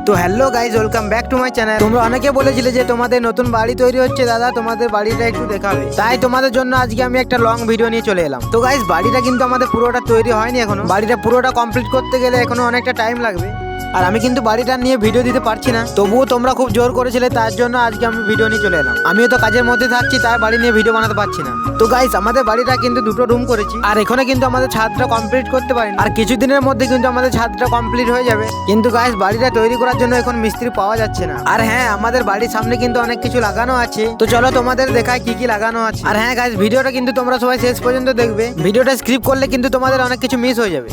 তো hello guys, welcome back to my channel. তোমরা অনেকে বলেছিলে যে তোমাদের নতুন বাড়ি তৈরি হচ্ছে দাদা, তোমাদের বাড়িটা একটু দেখাবে। তাই তোমাদের জন্য আজকে আমি একটা লং ভিডিও নিয়ে চলে এলাম। তো গাইজ, বাড়িটা কিন্তু আমাদের পুরোটা তৈরি হয়নি এখনো। বাড়িটা পুরোটা কমপ্লিট করতে গেলে এখনো অনেকটা টাইম লাগবে। আর আমি কিন্তু বাড়িটা নিয়ে ভিডিও দিতে পারছি না, তবুও তোমরা খুব জোর করেছিলে, তার জন্য আজকে আমি ভিডিও নিয়ে চলে এলাম। আমিও তো কাজের মধ্যে থাকছি, তাই বাড়ি নিয়ে ভিডিও বানাতে পারছি না। তো গাইস, আমাদের বাড়িটা কিন্তু দুটো রুম করেছি, আর এখানে কিন্তু আমাদের ছাদটা কমপ্লিট করতে পারিনি। আর কিছুদিনের মধ্যে কিন্তু আমাদের ছাদটা কমপ্লিট হয়ে যাবে। কিন্তু গাইস, বাড়িটা তৈরি করার জন্য এখন মিস্ত্রি পাওয়া যাচ্ছে না। আর হ্যাঁ, আমাদের বাড়ির সামনে কিন্তু অনেক কিছু লাগানো আছে, তো চলো তোমাদের দেখাই কি কি লাগানো আছে। আর হ্যাঁ গাইস, ভিডিওটা কিন্তু তোমরা সবাই শেষ পর্যন্ত দেখবে। ভিডিওটা স্কিপ করলে কিন্তু তোমাদের অনেক কিছু মিস হয়ে যাবে।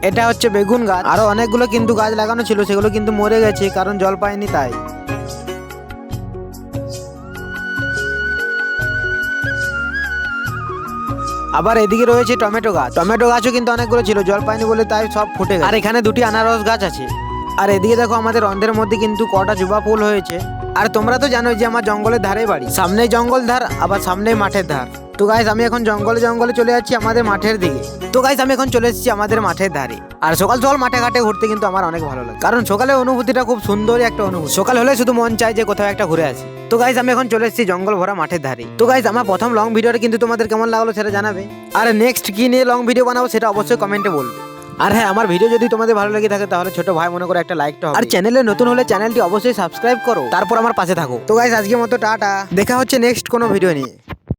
এটা হচ্ছে বেগুন গাছ, আরো অনেকগুলো কিন্তু গাছ লাগানো ছিল, সেগুলো কিন্তু মরে গেছে কারণ জল পায়নি তাই। আবার এদিকে রয়েছে টমেটো গাছ। টমেটো গাছও কিন্তু অনেকগুলো ছিল, জল পায়নি বলে তাই সব ফুটে গেছে। আর এখানে দুটি আনারস গাছ আছে। আর এদিকে দেখো, আমাদের রন্ধের মধ্যে কিন্তু কটা জবা ফুল হয়েছে। আর তোমরা তো জানোই যে আমার জঙ্গলের ধারে বাড়ি, সামনে জঙ্গল ধার, আবার সামনে মাঠের ধার। তো গাইস, আমি এখন জঙ্গলে জঙ্গলে চলে যাচ্ছি আমাদের মাঠের দিকে। তো গাইস, আমি এখন চলে এসেছি আমাদের মাঠের ধারে। আর সকাল সকাল মাঠে ঘাটে ঘুরতে কিন্তু আমার অনেক ভালো লাগে, কারণ সকালের অনুভূতিটা খুব সুন্দরই একটা অনুভূতি। সকাল হলে শুধু মন চায় যে কোথাও একটা ঘুরে আসি। তো গাইস, আমি এখন চলে এসেছি জঙ্গল ভরা মাঠের ধারে। তো গাইস, আমার প্রথম লং ভিডিওটা কিন্তু তোমাদের কেমন লাগলো সেটা জানাবে। আর নেক্সট কি নিয়ে লং ভিডিও বানাবো সেটা অবশ্যই কমেন্টে বলবে। আর হ্যাঁ, আমার ভিডিও যদি তোমাদের ভালো লেগে থাকে তাহলে ছোট ভাই মনে করে একটা লাইকটা হবে। আর চ্যানেলে নতুন হলে চ্যানেলটি অবশ্যই সাবস্ক্রাইব করো, তারপর আমার পাশে থাকো। তো গাইস, আজকের মতো টাটা, দেখা হচ্ছে নেক্সট কোনো ভিডিও নিয়ে।